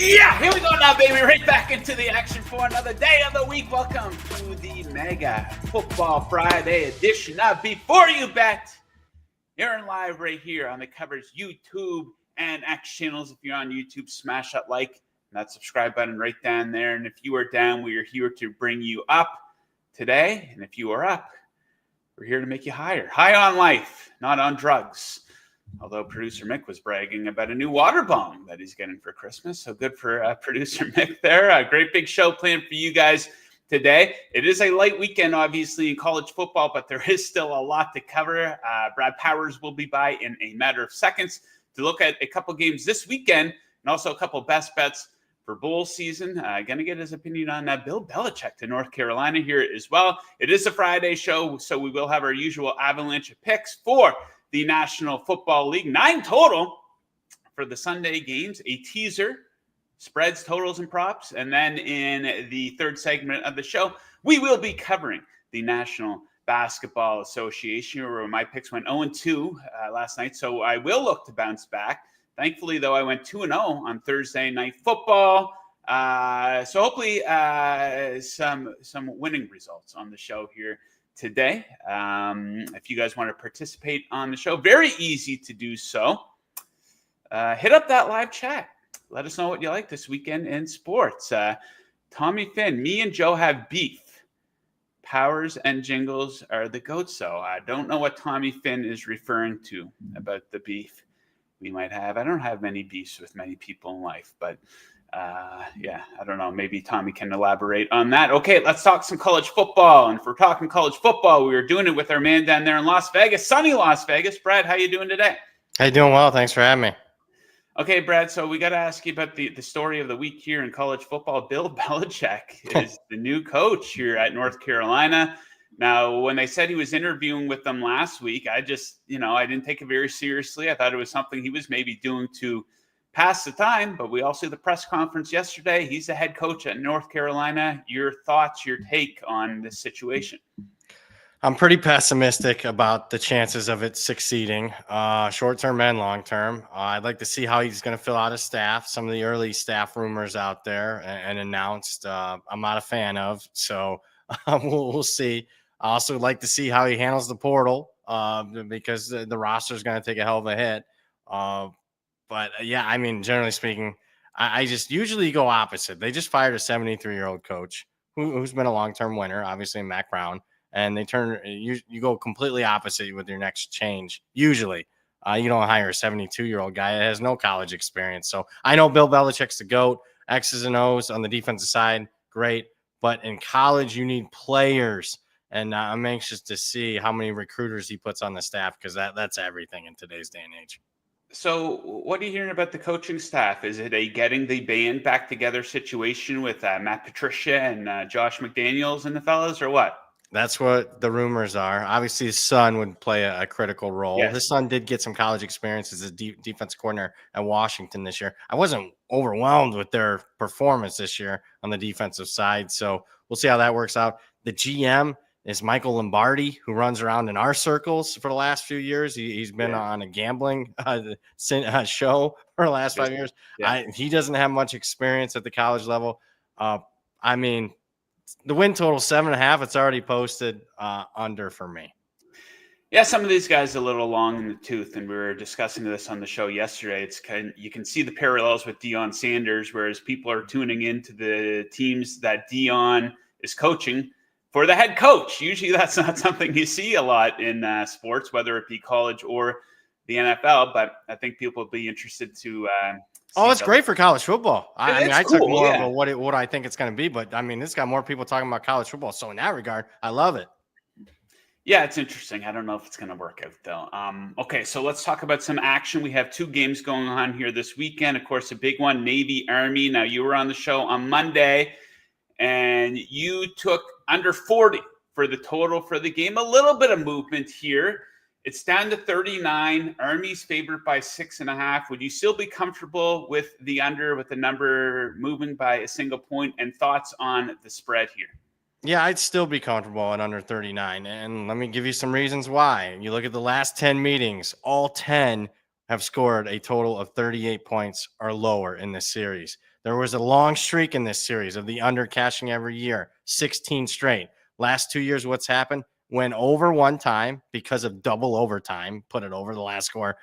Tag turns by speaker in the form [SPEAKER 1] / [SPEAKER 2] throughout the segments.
[SPEAKER 1] Yeah, here we go now, baby. Right back into the action for another day of the week. Welcome to the Mega Football Friday edition of Before You Bet. You're live right here on the Covers YouTube and X channels. If you're on YouTube, smash that like and that subscribe button right down there. And if you are down, we are here to bring you up today. And if you are up, we're here to make you higher. High on life, not on drugs. Although producer Mick was bragging about a new water bomb that he's getting for Christmas. So good for producer Mick there. A great big show planned for you guys today. It is a light weekend, obviously, in college football, but there is still a lot to cover. Brad Powers will be by in a matter of seconds to look at a couple games this weekend and also a couple best bets for bowl season. Going to get his opinion on Bill Belichick to North Carolina here as well. It is a Friday show, so we will have our usual avalanche of picks for the National Football League. 9 total for the Sunday games, a teaser, spreads, totals, and props. And then in the third segment of the show, we will be covering the National Basketball Association, where my picks went 0-2 last night. So I will look to bounce back. Thankfully, though, I went 2-0 on Thursday Night Football. So hopefully some winning results on the show here today. If you guys want to participate on the show, very easy to do so. Hit up that live chat. Let us know what you like this weekend in sports. Tommy Finn, me and Joe have beef. Powers and Jingles are the goats. So I don't know what Tommy Finn is referring to about the beef we might have. I don't have many beefs with many people in life, but yeah, I don't know. Maybe Tommy can elaborate on that. Okay, let's talk some college football. And if we're talking college football, we were doing it with our man down there in Las Vegas, sunny Las Vegas. Brad, how you doing today?
[SPEAKER 2] Hey, doing well. Thanks for having me.
[SPEAKER 1] Okay, Brad, so we got to ask you about the story of the week here in college football. Bill Belichick is the new coach here at North Carolina. Now, when they said he was interviewing with them last week, I just, I didn't take it very seriously. I thought it was something he was maybe doing to pass the time, but we all see the press conference yesterday. He's the head coach at North Carolina. Your thoughts, your take on this situation?
[SPEAKER 2] I'm pretty pessimistic about the chances of it succeeding, short-term and long-term. I'd like to see how he's going to fill out his staff. Some of the early staff rumors out there and announced, I'm not a fan of. So we'll see. I also like to see how he handles the portal because the roster is going to take a hell of a hit. But yeah, I mean, generally speaking, I just usually go opposite. They just fired a 73-year-old coach who's been a long-term winner, obviously Mac Brown, and they you go completely opposite with your next change. Usually, you don't hire a 72-year-old guy that has no college experience. So I know Bill Belichick's the GOAT, X's and O's on the defensive side, great. But in college, you need players, and I'm anxious to see how many recruiters he puts on the staff because that's everything in today's day and age.
[SPEAKER 1] So what are you hearing about the coaching staff? Is it a getting the band back together situation with Matt Patricia and Josh McDaniels and the fellas, or what?
[SPEAKER 2] That's what the rumors are. Obviously, his son would play a critical role.
[SPEAKER 1] Yes.
[SPEAKER 2] His son did get some college experience as a defense coordinator at Washington this year. I wasn't overwhelmed with their performance this year on the defensive side. So we'll see how that works out. The GM is Michael Lombardi, who runs around in our circles for the last few years. He's been on a gambling show for the last 5 years.
[SPEAKER 1] Yeah.
[SPEAKER 2] He doesn't have much experience at the college level. I mean, the win total 7.5. It's already posted under for me.
[SPEAKER 1] Yeah, some of these guys are a little long in the tooth, and we were discussing this on the show yesterday. You can see the parallels with Deion Sanders, whereas people are tuning into the teams that Deion is coaching for the head coach. Usually that's not something you see a lot in sports, whether it be college or the NFL, but I think people will be interested to
[SPEAKER 2] it's great for college football. I took more of what I think it's going to be, but I mean, it's got more people talking about college football. So in that regard, I love it.
[SPEAKER 1] Yeah, it's interesting. I don't know if it's going to work out, though. Okay, so let's talk about some action. We have 2 games going on here this weekend. Of course, a big one, Navy Army. Now, you were on the show on Monday, and you took under 40 for the total for the game. A little bit of movement here. It's down to 39. Army's favored by 6.5. Would you still be comfortable with the under, with the number moving by a single point? And thoughts on the spread here?
[SPEAKER 2] Yeah, I'd still be comfortable at under 39. And let me give you some reasons why. You look at the last 10 meetings, all 10 have scored a total of 38 points or lower in this series. There was a long streak in this series of the under cashing every year, 16 straight. Last 2 years, what's happened? Went over one time because of double overtime, put it over the last score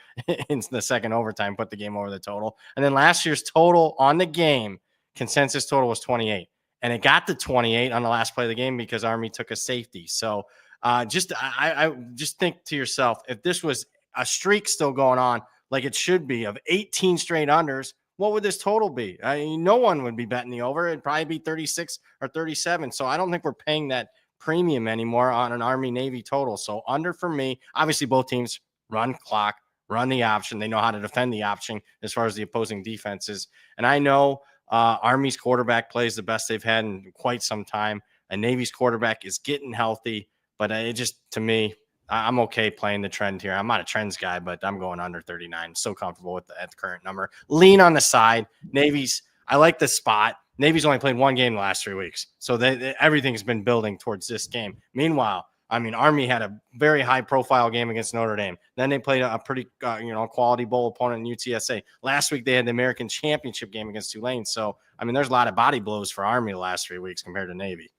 [SPEAKER 2] in the second overtime, put the game over the total. And then last year's total on the game, consensus total was 28. And it got to 28 on the last play of the game because Army took a safety. So I just think to yourself, if this was a streak still going on like it should be of 18 straight unders, what would this total be? I mean, no one would be betting the over. It'd probably be 36 or 37. So I don't think we're paying that premium anymore on an Army Navy total. So under for me. Obviously both teams run clock, run the option. They know how to defend the option as far as the opposing defenses. And I know Army's quarterback plays the best they've had in quite some time. And Navy's quarterback is getting healthy, but it just, to me, I'm okay playing the trend here. I'm not a trends guy, but I'm going under 39. So comfortable with at the current number. Lean on the side. Navy's, I like the spot. Navy's only played one game the last 3 weeks. So everything's been building towards this game. Meanwhile, I mean, Army had a very high-profile game against Notre Dame. Then they played a pretty, quality bowl opponent in UTSA. Last week, they had the American Championship game against Tulane. So, I mean, there's a lot of body blows for Army the last 3 weeks compared to Navy.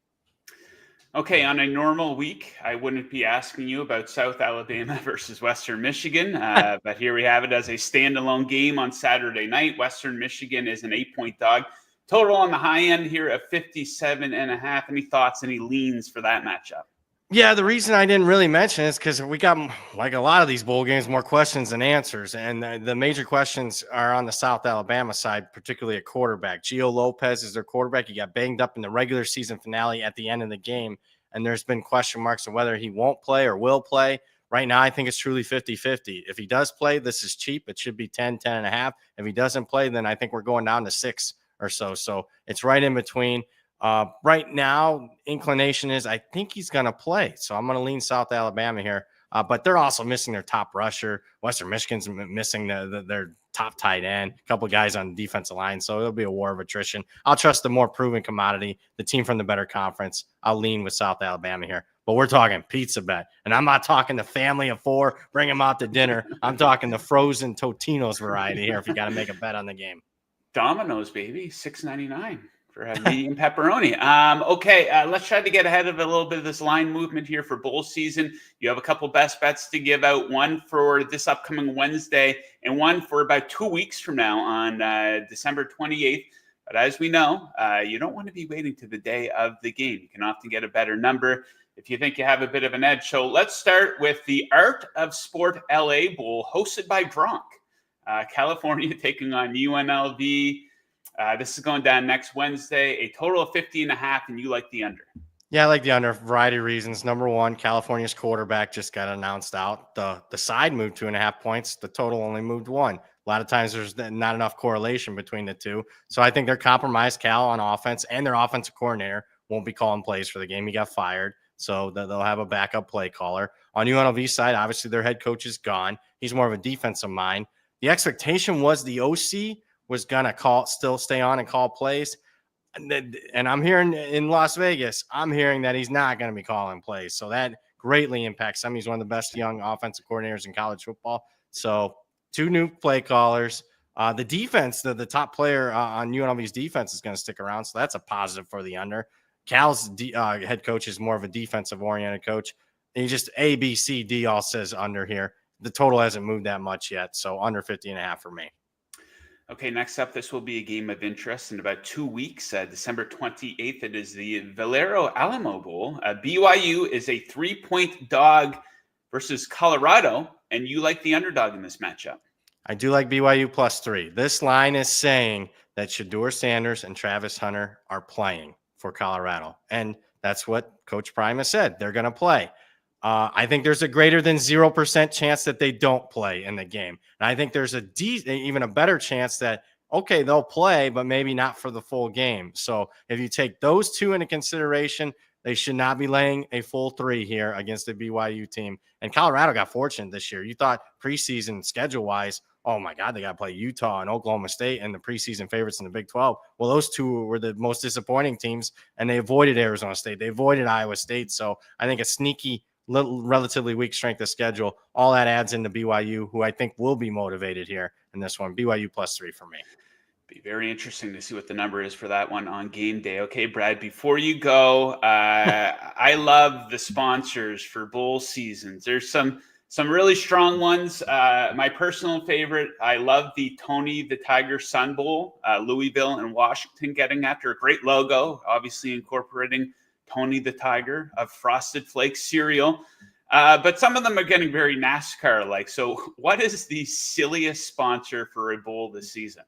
[SPEAKER 1] Okay, on a normal week, I wouldn't be asking you about South Alabama versus Western Michigan, but here we have it as a standalone game on Saturday night. Western Michigan is an 8-point dog. Total on the high end here of 57.5. Any thoughts, any leans for that matchup?
[SPEAKER 2] Yeah, the reason I didn't really mention it is because we got, like a lot of these bowl games, more questions than answers. And the major questions are on the South Alabama side, particularly at quarterback. Gio Lopez is their quarterback. He got banged up in the regular season finale at the end of the game. And there's been question marks on whether he won't play or will play. Right now, I think it's truly 50-50. If he does play, this is cheap. It should be 10.5. If he doesn't play, then I think we're going down to 6 or so. So it's right in between. Right now, inclination is I think he's going to play. So I'm going to lean South Alabama here. But they're also missing their top rusher. Western Michigan's missing their top tight end, a couple of guys on the defensive line. So it'll be a war of attrition. I'll trust the more proven commodity, the team from the better conference. I'll lean with South Alabama here. But we're talking pizza bet. And I'm not talking the family of 4, bring them out to dinner. I'm talking the frozen Totino's variety here if you got to make a bet on the game.
[SPEAKER 1] Domino's, baby, $6.99. For a medium pepperoni. Let's try to get ahead of a little bit of this line movement here for bowl season. You have a couple best bets to give out, one for this upcoming Wednesday and one for about 2 weeks from now on December 28th. But as we know, you don't want to be waiting to the day of the game. You can often get a better number if you think you have a bit of an edge. So let's start with the Art of Sport LA Bowl hosted by Gronk. California taking on UNLV. This is going down next Wednesday, a total of 50.5, and you like the under.
[SPEAKER 2] Yeah, I like the under for a variety of reasons. Number one, California's quarterback just got announced out. The side moved 2.5 points. The total only moved 1. A lot of times there's not enough correlation between the two. So I think they're compromised Cal on offense, and their offensive coordinator won't be calling plays for the game. He got fired. So they'll have a backup play caller. On UNLV's side, obviously their head coach is gone. He's more of a defensive mind. The expectation was the OC was going to still stay on and call plays. And I'm hearing in Las Vegas, I'm hearing that he's not going to be calling plays. So that greatly impacts him. He's one of the best young offensive coordinators in college football. So 2 new play callers. The defense, the top player on UNLV's defense is going to stick around. So that's a positive for the under. Cal's head coach is more of a defensive-oriented coach. And he just A, B, C, D all says under here. The total hasn't moved that much yet. So under 50.5 for me.
[SPEAKER 1] Okay, next up, this will be a game of interest in about 2 weeks, December 28th. It is the Valero Alamo Bowl. BYU is a 3-point dog versus Colorado, and you like the underdog in this matchup.
[SPEAKER 2] I do like BYU +3. This line is saying that Shedeur Sanders and Travis Hunter are playing for Colorado, and that's what Coach Prime has said. They're going to play. I think there's a greater than 0% chance that they don't play in the game. And I think there's even a better chance that, okay, they'll play, but maybe not for the full game. So if you take those two into consideration, they should not be laying a full 3 here against the BYU team. And Colorado got fortunate this year. You thought preseason schedule-wise, oh, my God, they got to play Utah and Oklahoma State and the preseason favorites in the Big 12. Well, those two were the most disappointing teams, and they avoided Arizona State. They avoided Iowa State. So I think a sneaky, relatively weak strength of schedule, all that adds into BYU, who I think will be motivated here in this one. BYU +3 for me.
[SPEAKER 1] Be very interesting to see what the number is for that one on game day. Okay, Brad, before you go, I love the sponsors for bowl seasons. There's some really strong ones. My personal favorite, I love the Tony the Tiger Sun Bowl, Louisville and Washington getting after a great logo, obviously incorporating Tony the Tiger of Frosted Flakes cereal. But some of them are getting very NASCAR-like. So what is the silliest sponsor for a bowl this season?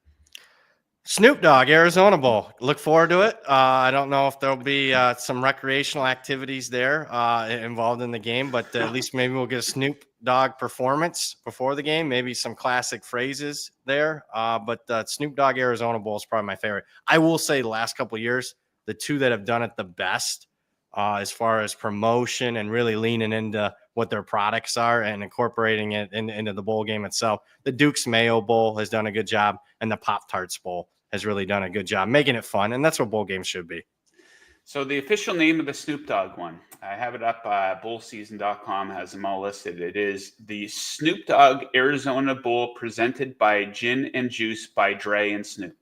[SPEAKER 2] Snoop Dogg, Arizona Bowl. Look forward to it. I don't know if there'll be some recreational activities there involved in the game, but at least maybe we'll get a Snoop Dogg performance before the game. Maybe some classic phrases there. But Snoop Dogg, Arizona Bowl is probably my favorite. I will say the last couple of years, the two that have done it the best as far as promotion and really leaning into what their products are and incorporating it into the bowl game itself. The Duke's Mayo Bowl has done a good job, and the Pop-Tarts Bowl has really done a good job making it fun, and that's what bowl games should be.
[SPEAKER 1] So the official name of the Snoop Dogg one, I have it up. Bowlseason.com has them all listed. It is the Snoop Dogg Arizona Bowl presented by Gin and Juice by Dre and Snoop.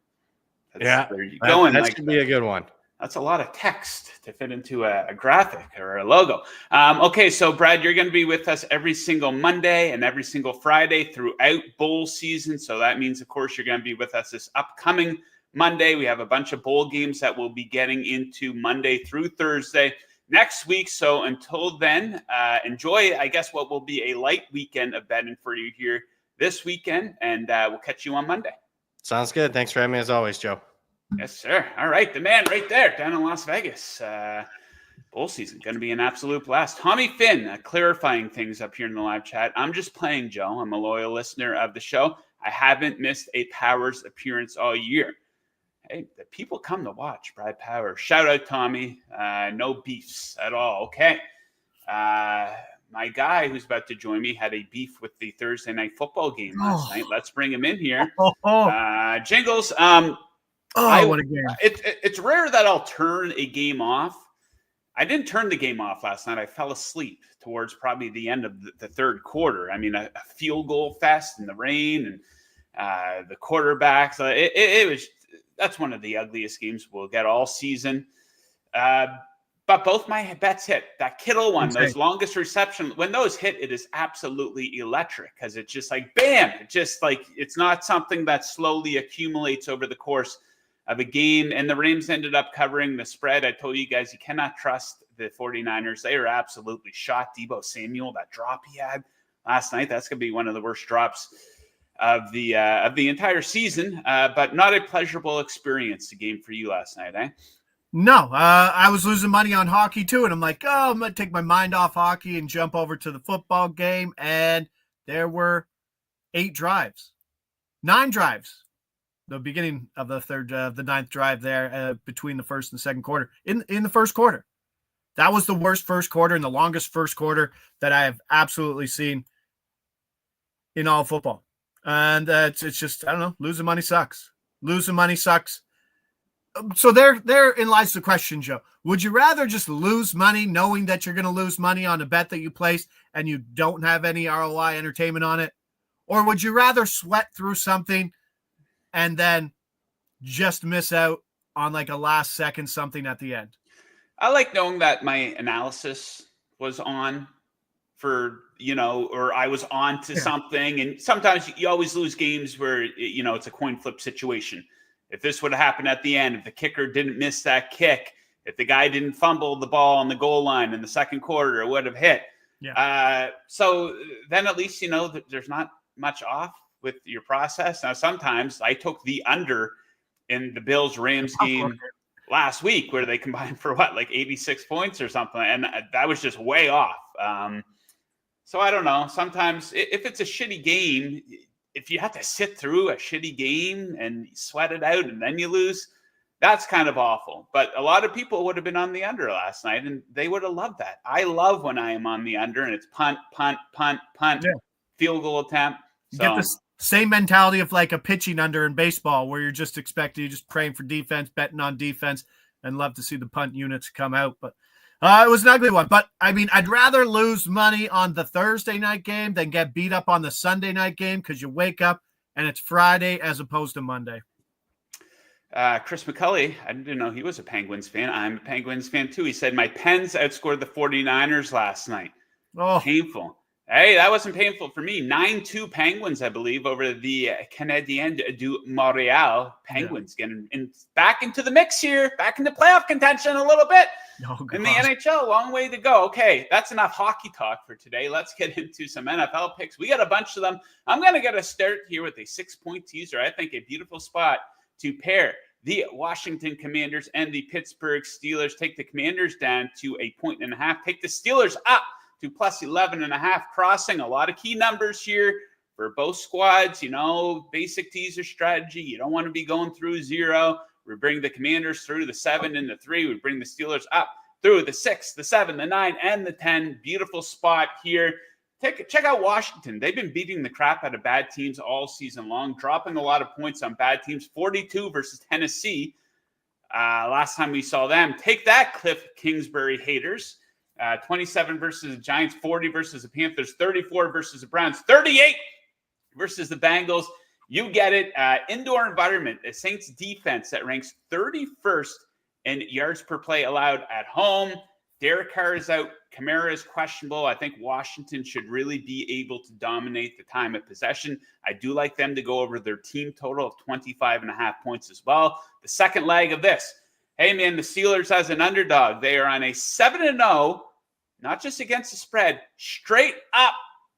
[SPEAKER 2] There you go. That should be a good one.
[SPEAKER 1] That's a lot of text to fit into a graphic or a logo. Okay, so Brad, you're going to be with us every single Monday and every single Friday throughout bowl season. So that means, of course, you're going to be with us this upcoming Monday. We have a bunch of bowl games that we'll be getting into Monday through Thursday next week. So until then, enjoy, I guess, what will be a light weekend of betting for you here this weekend. And we'll catch you on Monday.
[SPEAKER 2] Sounds good. Thanks for having me as always, Joe.
[SPEAKER 1] Yes, sir. All right. The man right there down in Las Vegas. Bowl season. Going to be an absolute blast. Tommy Finn clarifying things up here in the live chat. I'm just playing, Joe. I'm a loyal listener of the show. I haven't missed a Powers appearance all year. Hey, the people come to watch Brad Powers. Shout out, Tommy. No beefs at all. Okay. My guy who's about to join me had a beef with the Thursday night football game last night. Let's bring him in here. Jingles.
[SPEAKER 3] What a game.
[SPEAKER 1] It's rare that I'll turn a game off. I didn't turn the game off last night. I fell asleep towards probably the end of the third quarter. I mean, a field goal fest in the rain and the quarterbacks. That's one of the ugliest games we'll get all season. But both my bets hit. That Kittle one, those longest reception, when those hit, it is absolutely electric because it's just like, bam, it's not something that slowly accumulates over the course of a game. And the Rams ended up covering the spread. I told you guys, you cannot trust the 49ers. They are absolutely shot. Deebo Samuel, that drop he had last night, that's going to be one of the worst drops of the entire season, but not a pleasurable experience, the game for you last night, eh?
[SPEAKER 3] No, I was losing money on hockey too, and I'm like, I'm going to take my mind off hockey and jump over to the football game, and there were 9 drives. The beginning of the ninth drive there between the first and second quarter. In the first quarter. That was the worst first quarter and the longest first quarter that I have absolutely seen in all football. And it's just, I don't know, losing money sucks. So therein lies the question, Joe. Would you rather just lose money knowing that you're going to lose money on a bet that you placed and you don't have any ROI entertainment on it? Or would you rather sweat through something and then just miss out on like a last second something at the end?
[SPEAKER 1] I like knowing that my analysis was on for, or I was on to something. And sometimes you always lose games where, it's a coin flip situation. If this would have happened at the end, if the kicker didn't miss that kick, if the guy didn't fumble the ball on the goal line in the second quarter, it would have hit. Yeah. So then at least, there's not much off with your process. Now, sometimes I took the under in the Bills-Rams game last week where they combined for 86 points or something. And that was just way off. So I don't know. Sometimes if it's a shitty game, if you have to sit through a shitty game and sweat it out and then you lose, that's kind of awful. But a lot of people would have been on the under last night and they would have loved that. I love when I am on the under and it's punt, field goal attempt. So,
[SPEAKER 3] you get the same mentality of like a pitching under in baseball where you're just praying for defense, betting on defense, and love to see the punt units come out. But it was an ugly one. But, I mean, I'd rather lose money on the Thursday night game than get beat up on the Sunday night game because you wake up and it's Friday as opposed to Monday.
[SPEAKER 1] Chris McCulley, I didn't know he was a Penguins fan. I'm a Penguins fan too. He said, my Pens outscored the 49ers last night.
[SPEAKER 3] Oh,
[SPEAKER 1] Painful. Hey, that wasn't painful for me. 9-2 Penguins, I believe, over the Canadiens du Montréal. Penguins getting back into the mix here, back into playoff contention a little bit. In the NHL, long way to go. Okay, that's enough hockey talk for today. Let's get into some NFL picks. We got a bunch of them. I'm going to get a start here with a 6-point teaser. I think a beautiful spot to pair the Washington Commanders and the Pittsburgh Steelers. Take the Commanders down to 1.5. Take the Steelers up to plus 11.5, crossing a lot of key numbers here for both squads. Basic teaser strategy. You don't want to be going through 0. We bring the Commanders through the 7 and the 3. We bring the Steelers up through the 6, the 7, the 9, and the 10. Beautiful spot here. Check out Washington. They've been beating the crap out of bad teams all season long, dropping a lot of points on bad teams. 42 versus Tennessee. Last time we saw them. Take that, Cliff Kingsbury haters. 27 versus the Giants, 40 versus the Panthers, 34 versus the Browns, 38 versus the Bengals. You get it. Indoor environment, the Saints defense that ranks 31st in yards per play allowed at home. Derek Carr is out. Kamara is questionable. I think Washington should really be able to dominate the time of possession. I do like them to go over their team total of 25.5 points as well. The second leg of this. Hey, man, the Steelers as an underdog. They are on a 7-0, not just against the spread, straight up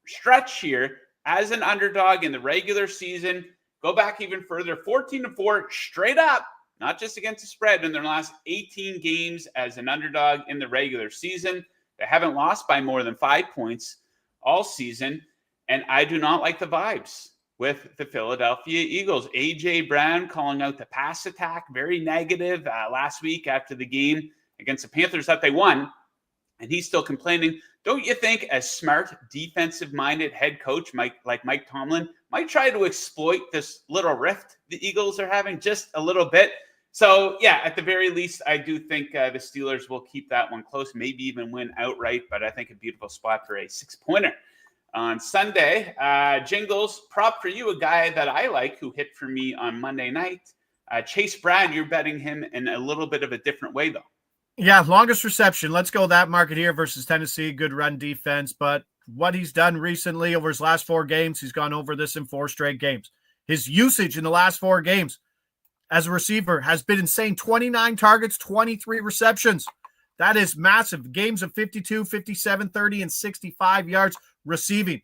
[SPEAKER 1] stretch here as an underdog in the regular season. Go back even further, 14-4, straight up, not just against the spread in their last 18 games as an underdog in the regular season. They haven't lost by more than 5 points all season, and I do not like the vibes with the Philadelphia Eagles. A.J. Brown calling out the pass attack, very negative last week after the game against the Panthers that they won, and he's still complaining. Don't you think a smart, defensive-minded head coach like Mike Tomlin might try to exploit this little rift the Eagles are having just a little bit? So, yeah, at the very least, I do think the Steelers will keep that one close, maybe even win outright, but I think a beautiful spot for a 6-pointer. On Sunday, Jingles, prop for you, a guy that I like who hit for me on Monday night. Chase Brown, you're betting him in a little bit of a different way, though.
[SPEAKER 3] Yeah, longest reception. Let's go that market here versus Tennessee. Good run defense, but what he's done recently over his last 4 games, he's gone over this in 4 straight games. His usage in the last 4 games as a receiver has been insane. 29 targets, 23 receptions. That is massive. Games of 52, 57, 30, and 65 yards receiving.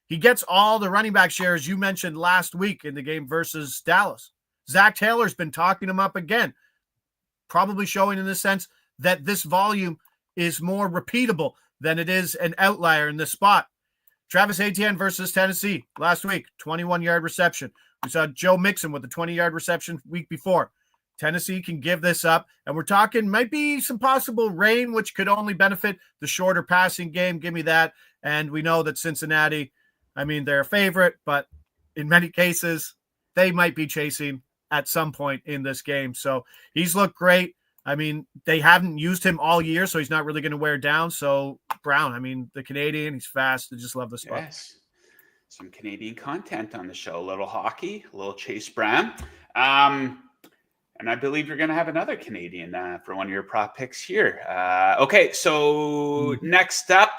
[SPEAKER 3] He gets all the running back shares you mentioned last week in the game versus Dallas. Zach Taylor's been talking him up again, probably showing in the sense that this volume is more repeatable than it is an outlier in this spot. Travis Etienne versus Tennessee last week, 21-yard reception. We saw Joe Mixon with a 20-yard reception week before. Tennessee can give this up, and we're talking might be some possible rain, which could only benefit the shorter passing game. Give me that. And we know that Cincinnati, they're a favorite, but in many cases, they might be chasing at some point in this game. So he's looked great. They haven't used him all year, so he's not really going to wear down. So Brown, the Canadian, he's fast. I just love this spot.
[SPEAKER 1] Yes. Some Canadian content on the show. A little hockey, a little Chase Brown. And I believe you're going to have another Canadian for one of your prop picks here. Okay, so next up,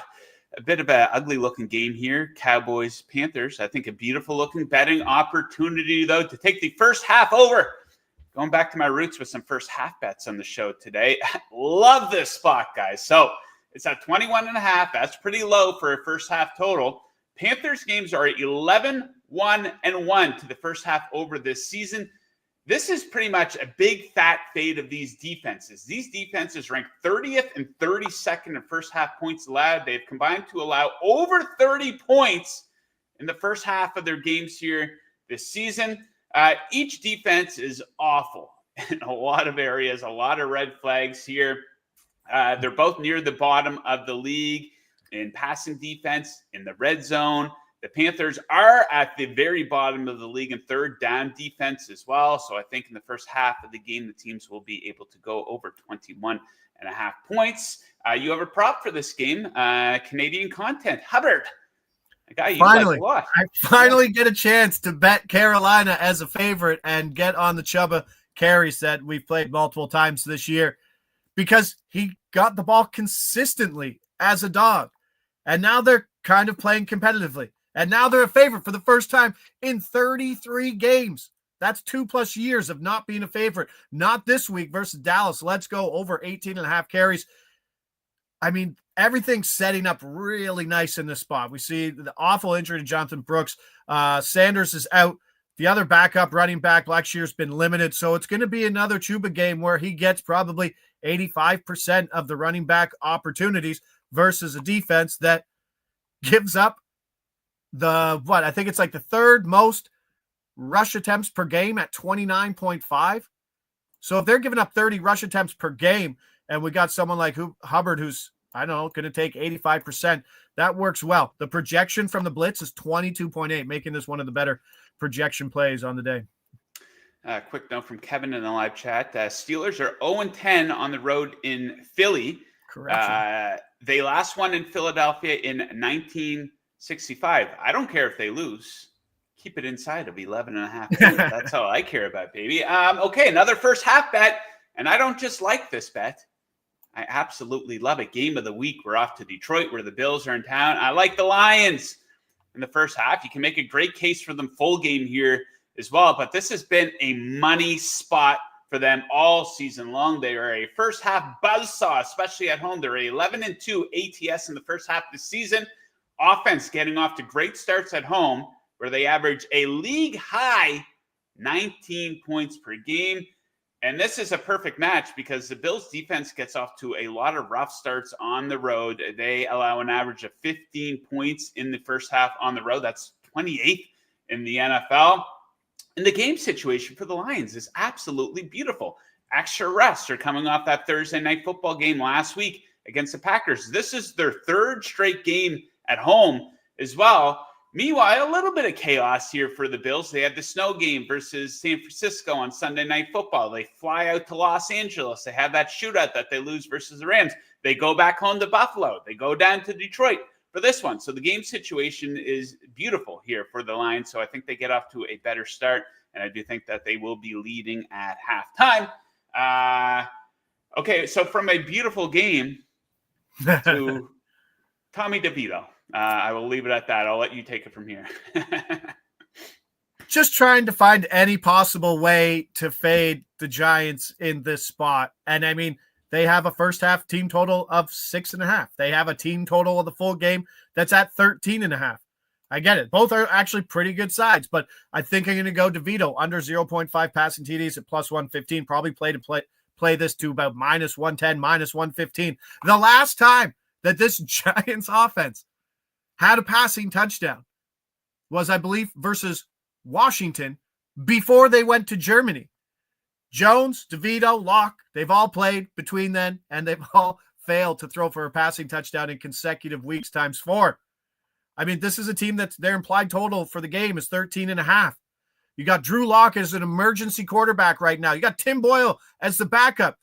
[SPEAKER 1] a bit of an ugly-looking game here. Cowboys-Panthers. I think a beautiful-looking betting opportunity, though, to take the first half over. Going back to my roots with some first half bets on the show today. Love this spot, guys. So it's at 21.5. That's pretty low for a first half total. Panthers games are 11-1-1 to the first half over this season. This is pretty much a big fat fade of these defenses. These defenses rank 30th and 32nd in first half points allowed. They've combined to allow over 30 points in the first half of their games here this season. Each defense is awful in a lot of areas, a lot of red flags here. They're both near the bottom of the league in passing defense, in the red zone. The Panthers are at the very bottom of the league in third down defense as well. So I think in the first half of the game, the teams will be able to go over 21.5 points. You have a prop for this game, Canadian content. Hubbard, a guy you
[SPEAKER 3] Finally,
[SPEAKER 1] like a lot.
[SPEAKER 3] I finally get a chance to bet Carolina as a favorite and get on the Chubba carries that we've played multiple times this year because he got the ball consistently as a dog. And now they're kind of playing competitively. And now they're a favorite for the first time in 33 games. That's 2+ years of not being a favorite. Not this week versus Dallas. Let's go over 18.5 carries. I mean, everything's setting up really nice in this spot. We see the awful injury to Jonathan Brooks. Sanders is out. The other backup running back, Blackshear's been limited. So it's going to be another Chuba game where he gets probably 85% of the running back opportunities versus a defense that gives up I think it's like the third most rush attempts per game at 29.5. So if they're giving up 30 rush attempts per game, and we got someone like Hubbard who's, I don't know, going to take 85%, that works well. The projection from the blitz is 22.8, making this one of the better projection plays on the day.
[SPEAKER 1] Quick note from Kevin in the live chat. Steelers are 0-10 on the road in Philly.
[SPEAKER 3] Correct.
[SPEAKER 1] They last won in Philadelphia in 1965. I don't care if they lose. Keep it inside of 11.5 points. That's all I care about, baby. Okay, another first half bet. And I don't just like this bet. I absolutely love it. Game of the week. We're off to Detroit where the Bills are in town. I like the Lions in the first half. You can make a great case for them full game here as well. But this has been a money spot for them all season long. They are a first half buzzsaw, especially at home. They're 11-2 ATS in the first half of the season. Offense getting off to great starts at home where they average a league high 19 points per game. And this is a perfect match because the Bills defense gets off to a lot of rough starts on the road. They allow an average of 15 points in the first half on the road. That's 28th in the NFL. And the game situation for the Lions is absolutely beautiful. Extra rests are coming off that Thursday night football game last week against the Packers. This is their third straight game at home as well. Meanwhile, a little bit of chaos here for the Bills. They had the snow game versus San Francisco on Sunday Night Football. They fly out to Los Angeles. They have that shootout that they lose versus the Rams. They go back home to Buffalo. They go down to Detroit for this one. So the game situation is beautiful here for the Lions. So I think they get off to a better start, and I do think that they will be leading at halftime. Okay, so from a beautiful game to Tommy DeVito. I will leave it at that. I'll let you take it from here.
[SPEAKER 3] Just trying to find any possible way to fade the Giants in this spot. And I mean, they have a first half team total of 6.5. They have a team total of the full game that's at 13.5. I get it. Both are actually pretty good sides, but I think I'm going to go DeVito under 0.5 passing TDs at plus 115. Probably play this to about minus 110, minus 115. The last time that this Giants offense had a passing touchdown was, I believe, versus Washington before they went to Germany. Jones, DeVito, Locke, they've all played between then, and they've all failed to throw for a passing touchdown in consecutive weeks times 4. I mean, this is a team that's their implied total for the game is 13.5. You got Drew Lock as an emergency quarterback right now. You got Tim Boyle as the backup.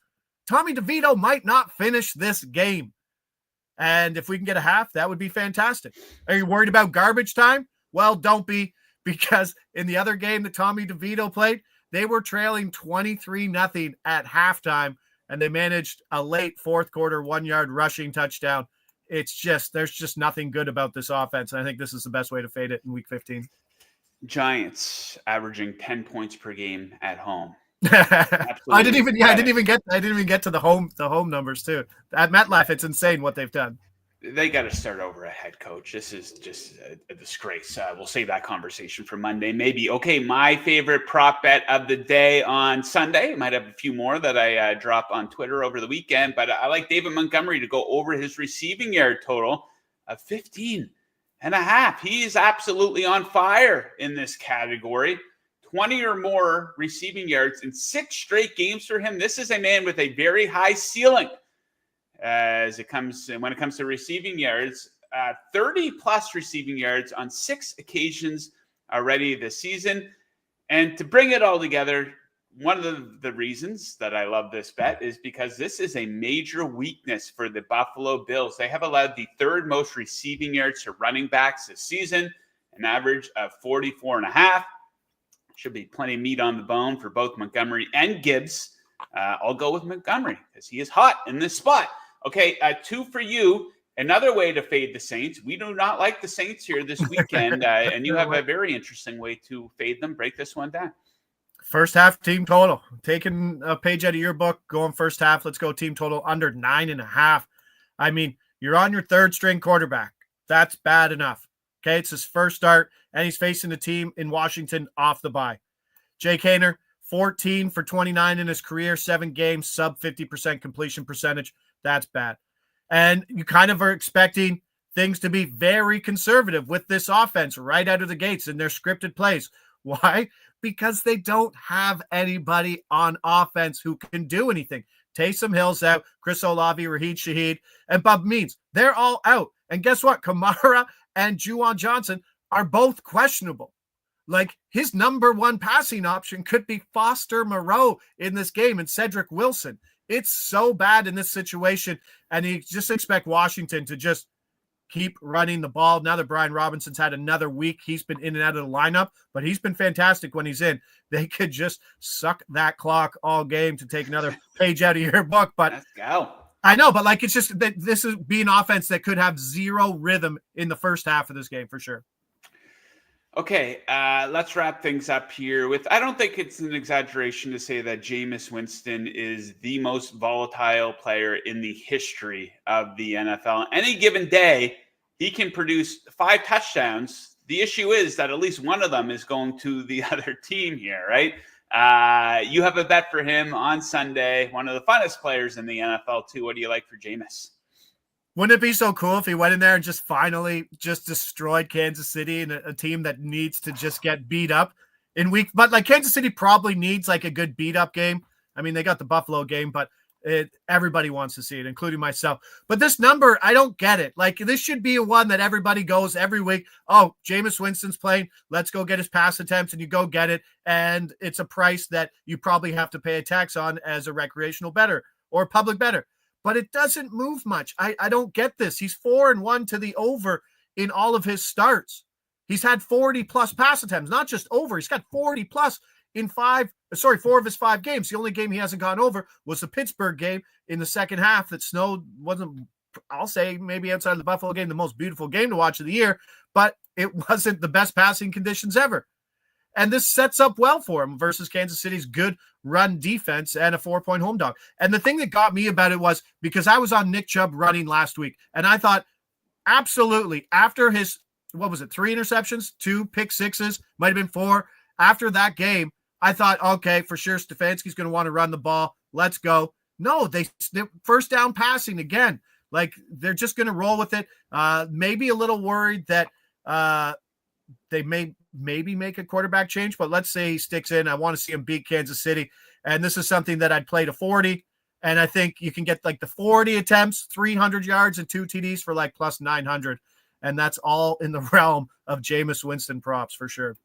[SPEAKER 3] Tommy DeVito might not finish this game. And if we can get a half, that would be fantastic. Are you worried about garbage time? Well, don't be, because in the other game that Tommy DeVito played, they were trailing 23-0 at halftime, and they managed a late fourth quarter 1-yard rushing touchdown. It's just, there's just nothing good about this offense. And I think this is the best way to fade it in week 15.
[SPEAKER 1] Giants averaging 10 points per game at home.
[SPEAKER 3] I didn't even get to the home numbers too. At MetLife, it's insane what they've done.
[SPEAKER 1] They got to start over a head coach. This is just a disgrace. We'll save that conversation for Monday, maybe. Okay, my favorite prop bet of the day on Sunday. I might have a few more that I drop on Twitter over the weekend, but I like David Montgomery to go over his receiving yard total of 15.5. He is absolutely on fire in this category. 20 or more receiving yards in 6 straight games for him. This is a man with a very high ceiling when it comes to receiving yards. 30 plus receiving yards on 6 occasions already this season. And to bring it all together, one of the reasons that I love this bet is because this is a major weakness for the Buffalo Bills. They have allowed the 3rd most receiving yards to running backs this season, an average of 44.5. Should be plenty of meat on the bone for both Montgomery and Gibbs. I'll go with Montgomery because he is hot in this spot. Okay, 2 for you. Another way to fade the Saints. We do not like the Saints here this weekend, and you have a very interesting way to fade them. Break this one down.
[SPEAKER 3] First half team total. Taking a page out of your book, going first half. Let's go team total under 9.5. I mean, you're on your third string quarterback. That's bad enough. Okay, it's his first start, and he's facing a team in Washington off the bye. Jake Haener, 14 for 29 in his career, 7 games, sub 50% completion percentage. That's bad. And you kind of are expecting things to be very conservative with this offense right out of the gates in their scripted plays. Why? Because they don't have anybody on offense who can do anything. Taysom Hill's out, Chris Olave, Raheem Shaheed, and Bub Means. They're all out. And guess what? Kamara and Juwan Johnson are both questionable. Like, his number one passing option could be Foster Moreau in this game and Cedric Wilson. It's so bad in this situation. And you just expect Washington to just keep running the ball. Now that Brian Robinson's had another week, he's been in and out of the lineup, but he's been fantastic when he's in. They could just suck that clock all game to take another page out of your book. But
[SPEAKER 1] let's go.
[SPEAKER 3] I know, but like, it's just that this is being offense that could have zero rhythm in the first half of this game for sure.
[SPEAKER 1] Okay, let's wrap things up here with, I don't think it's an exaggeration to say that Jameis Winston is the most volatile player in the history of the NFL. Any given day, he can produce 5 touchdowns. The issue is that at least one of them is going to the other team here, right? You have a bet for him on Sunday, one of the funnest players in the NFL too. What do you like for Jameis?
[SPEAKER 3] Wouldn't it be so cool if he went in there and just finally just destroyed Kansas City and a team that needs to just get beat up in week? But like, Kansas City probably needs like a good beat up game. I mean, they got the Buffalo game, but everybody wants to see it, including myself. But this number, I don't get it. Like, this should be a one that everybody goes every week. Oh, Jameis Winston's playing. Let's go get his pass attempts, and you go get it. And it's a price that you probably have to pay a tax on as a recreational bettor or public bettor. But it doesn't move much. I don't get this. He's 4-1 to the over in all of his starts. He's had 40-plus pass attempts, not just over. He's got 40-plus in 4 of his 5 games. The only game he hasn't gone over was the Pittsburgh game in the second half that snowed. Wasn't, I'll say, maybe outside of the Buffalo game, the most beautiful game to watch of the year, but it wasn't the best passing conditions ever. And this sets up well for him versus Kansas City's good run defense and a 4-point home dog. And the thing that got me about it was because I was on Nick Chubb running last week, and I thought, absolutely, after his, 3 interceptions, 2 pick sixes, might have been 4. After that game, I thought, okay, for sure, Stefanski's going to want to run the ball. Let's go. No, they first down passing again. Like, they're just going to roll with it. Maybe a little worried that they may maybe make a quarterback change, but let's say he sticks in. I want to see him beat Kansas City. And this is something that I'd play to 40. And I think you can get like the 40 attempts, 300 yards and 2 TDs for like plus 900. And that's all in the realm of Jameis Winston props for sure.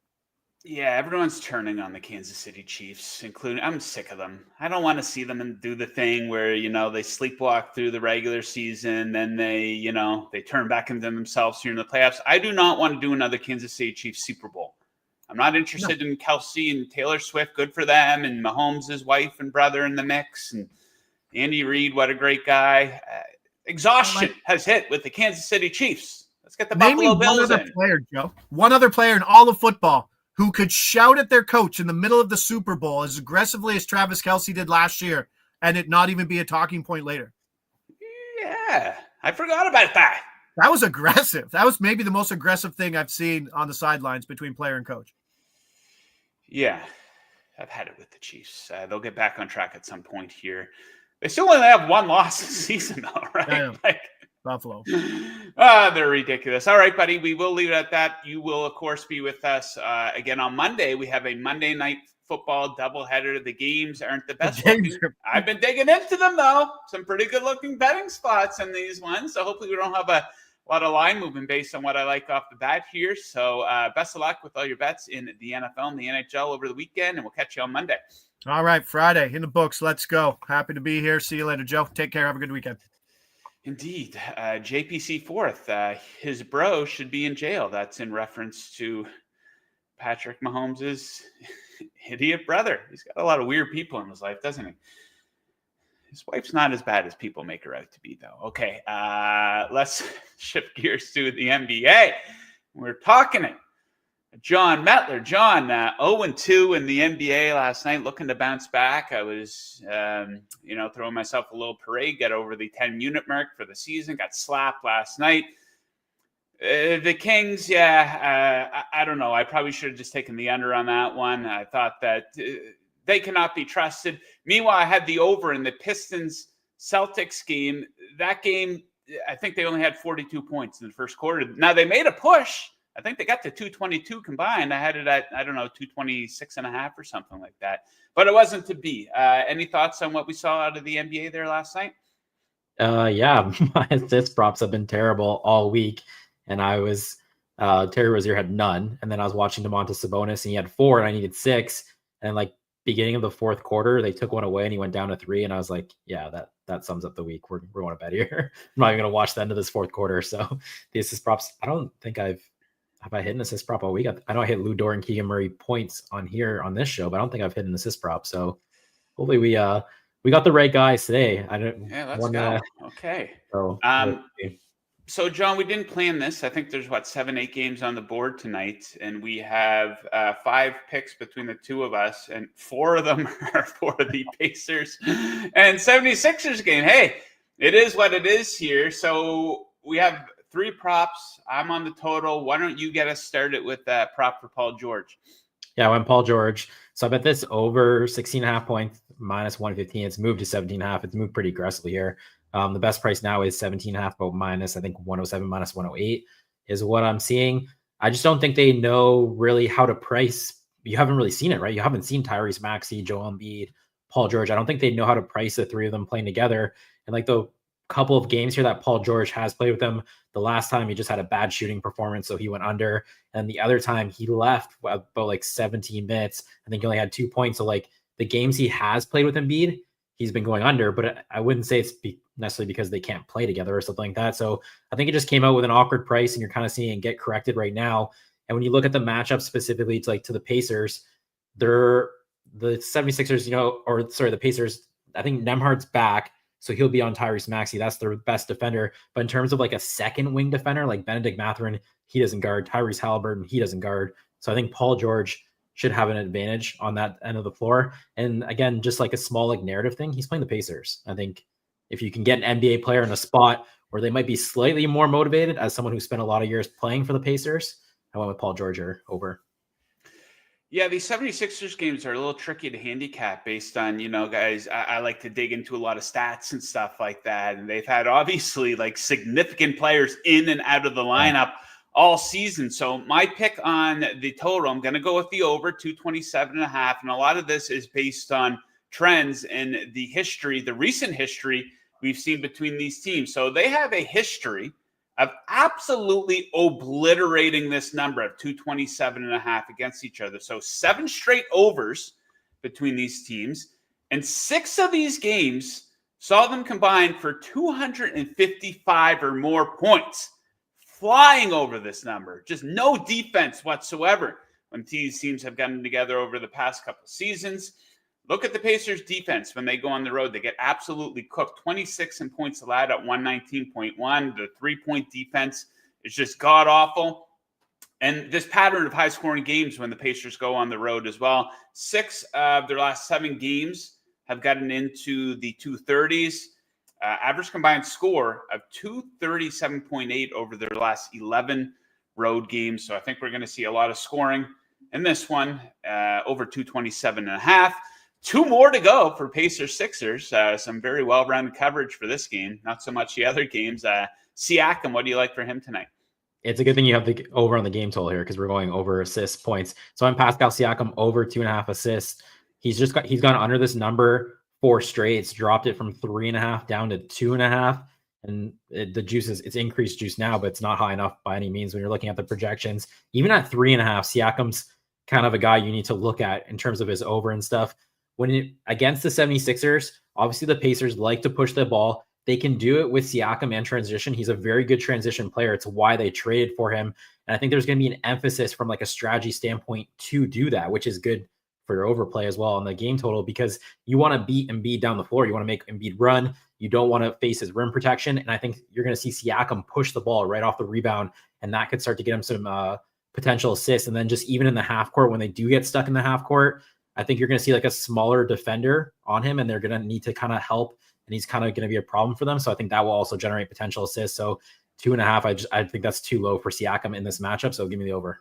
[SPEAKER 1] Yeah, everyone's turning on the Kansas City Chiefs, including, I'm sick of them. I don't want to see them and do the thing where, they sleepwalk through the regular season, then they turn back into themselves here in the playoffs. I do not want to do another Kansas City Chiefs Super Bowl. I'm not interested in Kelsey and Taylor Swift. Good for them. And Mahomes' wife and brother in the mix. And Andy Reid, what a great guy. Exhaustion has hit with the Kansas City Chiefs. Let's get the Buffalo Bills in.
[SPEAKER 3] Player, Joe. One other player in all of football who could shout at their coach in the middle of the Super Bowl as aggressively as Travis Kelce did last year and it not even be a talking point later.
[SPEAKER 1] Yeah, I forgot about that.
[SPEAKER 3] That was aggressive. That was maybe the most aggressive thing I've seen on the sidelines between player and coach.
[SPEAKER 1] Yeah, I've had it with the Chiefs. They'll get back on track at some point here. They still only have 1 loss this season, though, right?
[SPEAKER 3] Buffalo.
[SPEAKER 1] They're ridiculous. All right, buddy. We will leave it at that. You will, of course, be with us again on Monday. We have a Monday night football doubleheader. The games aren't the best looking. I've been digging into them, though. Some pretty good looking betting spots in these ones. So hopefully we don't have a lot of line movement based on what I like off the bat here. So best of luck with all your bets in the NFL and the NHL over the weekend, and we'll catch you on Monday.
[SPEAKER 3] All right, Friday in the books. Let's go. Happy to be here. See you later, Joe. Take care. Have a good weekend.
[SPEAKER 1] Indeed. JPC 4th, his bro should be in jail. That's in reference to Patrick Mahomes' idiot brother. He's got a lot of weird people in his life, doesn't he? His wife's not as bad as people make her out to be, though. Okay, let's shift gears to the NBA. We're talking it. Jon Metler. Jon, 0-2 in the NBA last night, looking to bounce back. I was, throwing myself a little parade, get over the 10-unit mark for the season. Got slapped last night. The Kings, I don't know. I probably should have just taken the under on that one. I thought that they cannot be trusted. Meanwhile, I had the over in the Pistons-Celtics game. That game, I think they only had 42 points in the first quarter. Now, they made a push. I think they got to 222 combined. I had it at, 226 and a half or something like that. But it wasn't to be. Any thoughts on what we saw out of the NBA there last night?
[SPEAKER 4] Yeah, my assist props have been terrible all week. And I was, Terry Rozier had none. And then I was watching Domantas Sabonis and he had 4 and I needed 6. And beginning of the fourth quarter, they took one away and he went down to 3. And I was like, yeah, that sums up the week. We're going to bed here. I'm not even going to watch the end of this fourth quarter. So the assist props, I don't think have I hit an assist prop all week? I know I hit Lou Dort and Keegan Murray points on this show, but I don't think I've hit an assist prop. So hopefully we got the right guys today.
[SPEAKER 1] Let's go. Okay. So, John, we didn't plan this. I think there's 7-8 games on the board tonight, and we have 5 picks between the two of us, and 4 of them are for the Pacers and 76ers game. Hey, it is what it is here. So we have 3 props. I'm on the total. Why don't you get us started with that prop for Paul George?
[SPEAKER 4] Yeah, I went Paul George. So I bet this over 16.5 points minus 115. It's moved to 17.5. It's moved pretty aggressively here. The best price now is 17.5, but minus, I think 107 minus 108 is what I'm seeing. I just don't think they know really how to price. You haven't really seen it, right? You haven't seen Tyrese Maxey, Joel Embiid, Paul George. I don't think they know how to price the 3 of them playing together. And the couple of games here that Paul George has played with them, the last time he just had a bad shooting performance, so he went under. And the other time he left about 17 minutes. I think he only had 2 points. So the games he has played with Embiid, he's been going under, but I wouldn't say it's necessarily because they can't play together or something like that. So I think it just came out with an awkward price and you're kind of seeing it get corrected right now. And when you look at the matchup specifically to the Pacers, they're the 76ers, the Pacers, I think Nembhard's back. So he'll be on Tyrese Maxey. That's their best defender. But in terms of a second wing defender, like Benedict Mathurin, he doesn't guard. Tyrese Halliburton, he doesn't guard. So I think Paul George should have an advantage on that end of the floor. And again, just a small narrative thing, he's playing the Pacers. I think if you can get an NBA player in a spot where they might be slightly more motivated, as someone who spent a lot of years playing for the Pacers, I went with Paul George over.
[SPEAKER 1] Yeah, these 76ers games are a little tricky to handicap based on, guys, I like to dig into a lot of stats and stuff like that. And they've had obviously significant players in and out of the lineup all season. So my pick on the total, I'm going to go with the over 227.5. And a lot of this is based on trends and the recent history we've seen between these teams. So they have a history of absolutely obliterating this number of 227.5 against each other. So 7 straight overs between these teams. And 6 of these games saw them combined for 255 or more points, flying over this number. Just no defense whatsoever when these teams have gotten together over the past couple seasons. Look at the Pacers defense when they go on the road. They get absolutely cooked. 26 in points allowed at 119.1. The 3-point defense is just god-awful. And this pattern of high-scoring games when the Pacers go on the road as well. 6 of their last 7 games have gotten into the 230s. Average combined score of 237.8 over their last 11 road games. So I think we're going to see a lot of scoring in this one, over 227.5. 2 more to go for Pacers Sixers. Some very well-rounded coverage for this game. Not so much the other games. Siakam, what do you like for him tonight?
[SPEAKER 4] It's a good thing you have the over on the game total here because we're going over assist points. So I'm Pascal Siakam over 2.5 assists. He's gone under this number 4 straight. It's dropped it from 3.5 down to 2.5. And the juice it's increased juice now, but it's not high enough by any means when you're looking at the projections. Even at 3.5, Siakam's kind of a guy you need to look at in terms of his over and stuff. Against the 76ers, obviously the Pacers like to push the ball. They can do it with Siakam and transition. He's a very good transition player. It's why they traded for him. And I think there's going to be an emphasis from like a strategy standpoint to do that, which is good for your overplay as well on the game total, because you want to beat Embiid down the floor. You want to make Embiid run. You don't want to face his rim protection. And I think you're going to see Siakam push the ball right off the rebound, and that could start to get him some potential assists. And then just even in the half court, when they do get stuck in the half court, I think you're going to see like a smaller defender on him, and they're going to need to kind of help, and he's kind of going to be a problem for them. So I think that will also generate potential assists. So 2.5, I think that's too low for Siakam in this matchup. So give me the over.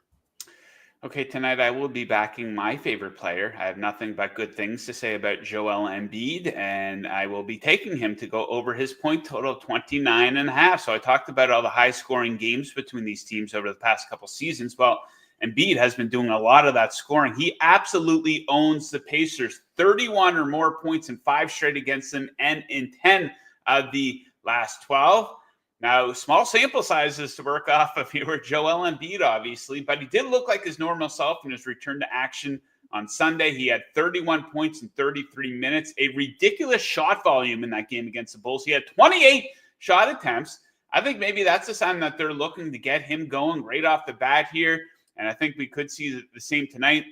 [SPEAKER 1] Okay, tonight I will be backing my favorite player. I have nothing but good things to say about Joel Embiid, and I will be taking him to go over his point total 29.5. So I talked about all the high-scoring games between these teams over the past couple seasons. Well, Embiid has been doing a lot of that scoring. He absolutely owns the Pacers. 31 or more points in 5 straight against them, and in 10 of the last 12. Now, small sample sizes to work off if you were Joel Embiid, obviously, but he did look like his normal self in his return to action on Sunday. He had 31 points in 33 minutes, a ridiculous shot volume in that game against the Bulls. He had 28 shot attempts. I think maybe that's a sign that they're looking to get him going right off the bat here, and I think we could see the same tonight.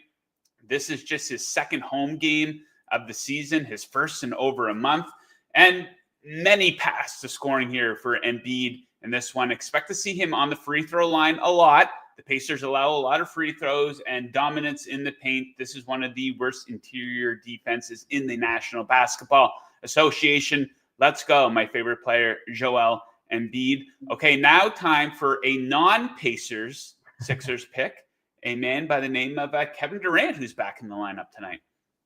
[SPEAKER 1] This is just his second home game of the season, his first in over a month, and many paths to scoring here for Embiid in this one. Expect to see him on the free throw line a lot. The Pacers allow a lot of free throws and dominance in the paint. This is one of the worst interior defenses in the National Basketball Association. Let's go. My favorite player, Joel Embiid. Okay, now time for a non-Pacers Sixers pick, a man by the name of Kevin Durant, who's back in the lineup tonight.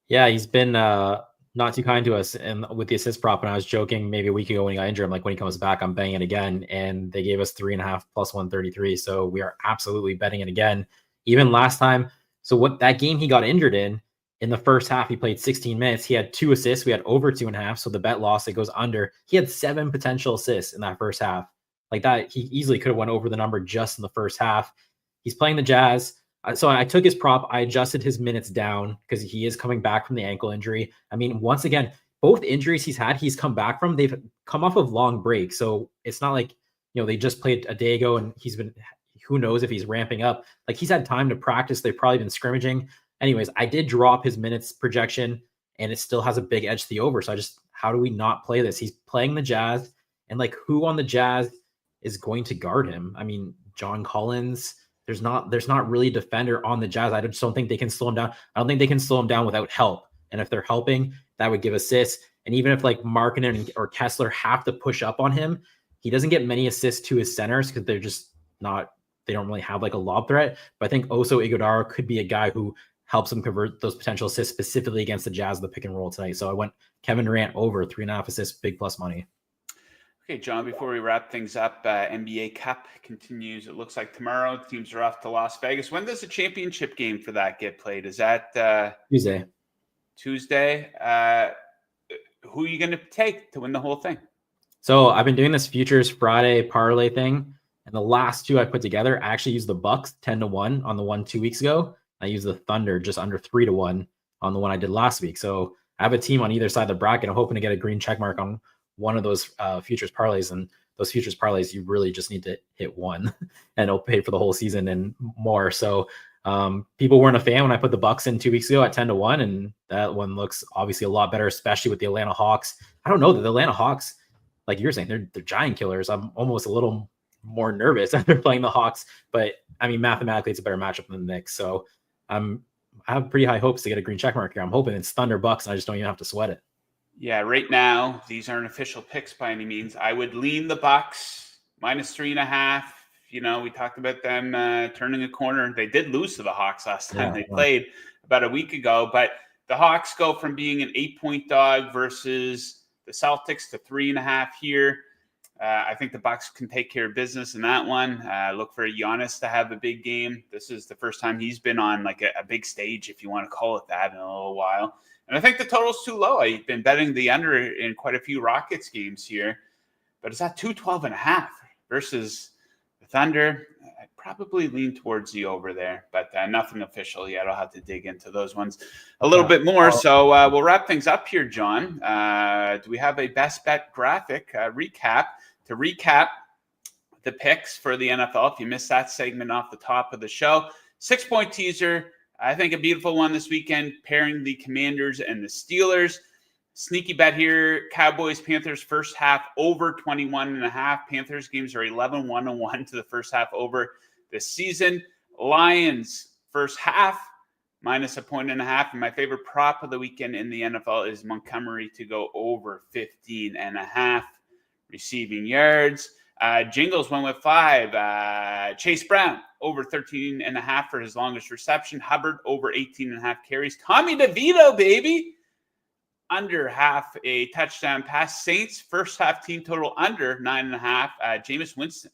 [SPEAKER 4] Yeah, he's been not too kind to us, and with the assist prop, and I was joking maybe a week ago when he got injured, I'm like, when he comes back, I'm betting it again, and they gave us 3.5 plus 133, so we are absolutely betting it again. Even last time, so what that game he got injured in the first half, he played 16 minutes, he had 2 assists, we had over 2.5, so the bet lost, it goes under. He had 7 potential assists in that first half. Like that, he easily could have went over the number just in the first half. He's playing the Jazz. So I took his prop. I adjusted his minutes down because he is coming back from the ankle injury. I mean, once again, both injuries he's come back from, they've come off of long breaks. So it's not like, they just played a day ago and he's been, who knows if he's ramping up. Like he's had time to practice. They've probably been scrimmaging. Anyways, I did drop his minutes projection and it still has a big edge to the over. So how do we not play this? He's playing the Jazz, and like who on the Jazz is going to guard him? I mean, John Collins. There's not really a defender on the Jazz. I just don't think they can slow him down. I don't think they can slow him down without help. And if they're helping, that would give assists. And even if like Markkanen or Kessler have to push up on him, he doesn't get many assists to his centers because they're just not, they don't really have like a lob threat. But I think Oso Ighodaro could be a guy who helps him convert those potential assists specifically against the Jazz, the pick and roll tonight. So I went Kevin Durant over 3.5 assists, big plus money.
[SPEAKER 1] Okay, John, before we wrap things up, NBA Cup continues. It looks like tomorrow teams are off to Las Vegas. When does the championship game for that get played? Is that
[SPEAKER 4] Tuesday?
[SPEAKER 1] Who are you going to take to win the whole thing?
[SPEAKER 4] So I've been doing this Futures Friday parlay thing, and the last 2 I put together, I actually used the Bucks 10-1 on the one 2 weeks ago. I used the Thunder just under 3-1 on the one I did last week. So I have a team on either side of the bracket. I'm hoping to get a green check mark on one of those futures parlays, and those futures parlays, you really just need to hit one and it'll pay for the whole season and more. So people weren't a fan when I put the Bucks in 2 weeks ago at 10-1, and that one looks obviously a lot better, especially with the Atlanta Hawks. I don't know that the Atlanta Hawks, like you're saying, they're giant killers. I'm almost a little more nervous after playing the Hawks, but I mean, mathematically it's a better matchup than the Knicks. So I have pretty high hopes to get a green check mark here. I'm hoping it's Thunder Bucks and I just don't even have to sweat it.
[SPEAKER 1] Yeah, right now, these aren't official picks by any means. I would lean the Bucks -3.5. We talked about them turning a corner. They did lose to the Hawks last time they played about a week ago, but the Hawks go from being an 8-point dog versus the Celtics to 3.5 here. I think the Bucks can take care of business in that one. Look for Giannis to have a big game. This is the first time he's been on like a big stage, if you want to call it that, in a little while. And I think the total's too low. I've been betting the under in quite a few Rockets games here, but it's at 212.5 versus the Thunder. I'd probably lean towards the over there, but nothing official yet. I'll have to dig into those ones a little bit more. So we'll wrap things up here, John. Do we have a best bet graphic recap? To recap, the picks for the NFL. If you missed that segment off the top of the show, 6-point teaser. I think a beautiful one this weekend, pairing the Commanders and the Steelers. Sneaky bet here, Cowboys, Panthers, first half over 21.5. Panthers games are 11-1-1 to the first half over this season. Lions, first half, minus 1.5. And my favorite prop of the weekend in the NFL is Montgomery to go over 15.5 receiving yards. Jingles went with 5. Chase Brown over 13.5 for his longest reception. Hubbard over 18.5 carries. Tommy DeVito, baby, under half a touchdown pass. Saints first half team total under 9.5. Jameis Winston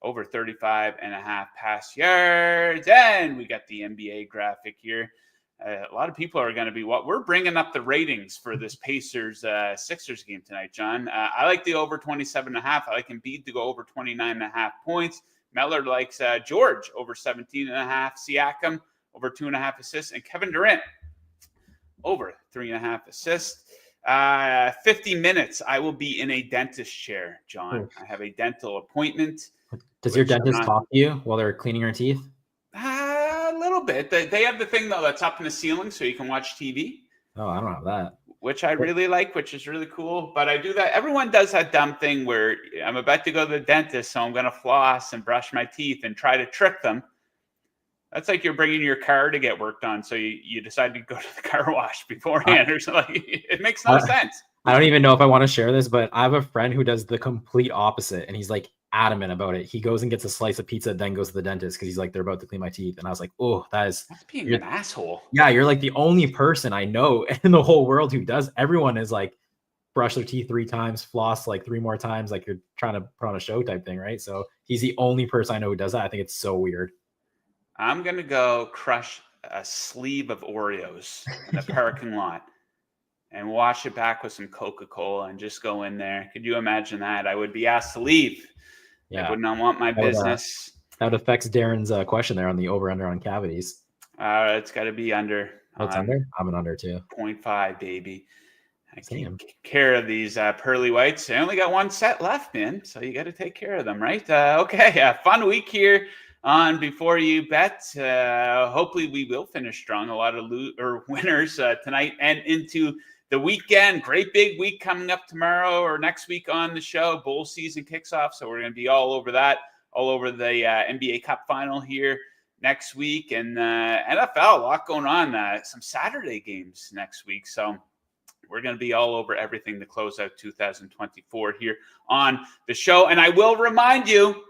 [SPEAKER 1] over 35.5 pass yards. And we got the NBA graphic here. A lot of people are going to be we're bringing up the ratings for this Pacers Sixers game tonight, John. I like the over 27.5. I like Embiid to go over 29.5 points. Metler likes George over 17.5. Siakam over 2.5 assists, and Kevin Durant over 3.5 assists. 50 minutes. I will be in a dentist chair, John. I have a dental appointment.
[SPEAKER 4] Does your dentist talk to you while they're cleaning your teeth?
[SPEAKER 1] A little bit. They have the thing, though, that's up in the ceiling so you can watch TV.
[SPEAKER 4] Oh, I don't have that.
[SPEAKER 1] Which I really like, which is really cool. But I do that. Everyone does that dumb thing where I'm about to go to the dentist, so I'm going to floss and brush my teeth and try to trick them. That's like you're bringing your car to get worked on, so you decide to go to the car wash beforehand or something. It makes no sense.
[SPEAKER 4] I don't even know if I want to share this, but I have a friend who does the complete opposite, and he's like adamant about it. He goes and gets a slice of pizza, then goes to the dentist because he's like, they're about to clean my teeth. And I was like, oh, that's
[SPEAKER 1] being an asshole.
[SPEAKER 4] Yeah, you're like the only person I know in the whole world who does. Everyone is like, brush their teeth 3 times, floss like 3 more times, like you're trying to put on a show type thing, right? So he's the only person I know who does that. I think it's so weird.
[SPEAKER 1] I'm going to go crush a sleeve of Oreos in the parking lot and wash it back with some Coca-Cola and just go in there. Could you imagine that? I would be asked to leave. Yeah. I would not want my business.
[SPEAKER 4] That affects Darren's question there on the over-under on cavities.
[SPEAKER 1] It's got to be under.
[SPEAKER 4] Oh, it's under? I'm an under too.
[SPEAKER 1] 0.5, baby. I take care of these pearly whites. I only got 1 set left, man. So you got to take care of them, right? Okay, fun week here on Before You Bet. Hopefully we will finish strong. A lot of winners tonight and into the weekend. Great big week coming up tomorrow or next week on the show. Bowl season kicks off, so we're going to be all over that, all over the NBA Cup final here next week. And NFL, a lot going on. Some Saturday games next week. So we're going to be all over everything to close out 2024 here on the show. And I will remind you,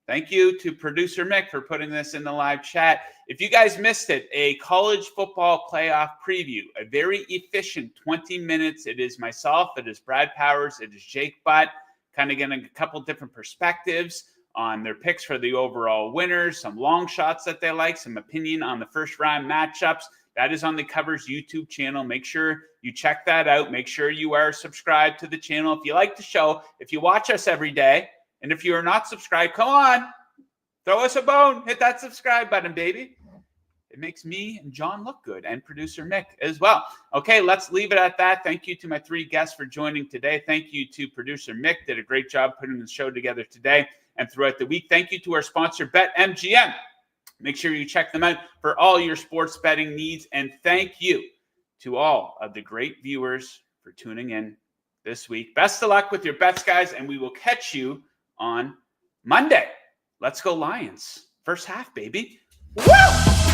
[SPEAKER 1] thank you to producer Mick for putting this in the live chat. If you guys missed it, a college football playoff preview, a very efficient 20 minutes. It is myself, it is Brad Powers, it is Jake Butt, kind of getting a couple different perspectives on their picks for the overall winners, some long shots that they like, some opinion on the first round matchups. That is on the Covers YouTube channel. Make sure you check that out. Make sure you are subscribed to the channel. If you like the show, if you watch us every day, and if you are not subscribed, come on, throw us a bone. Hit that subscribe button, baby. It makes me and John look good, and producer Mick as well. Okay, let's leave it at that. Thank you to my 3 guests for joining today. Thank you to producer Mick. Did a great job putting the show together today and throughout the week. Thank you to our sponsor, BetMGM. Make sure you check them out for all your sports betting needs. And thank you to all of the great viewers for tuning in this week. Best of luck with your bets, guys, and we will catch you on Monday. Let's go Lions. First half, baby. Woo!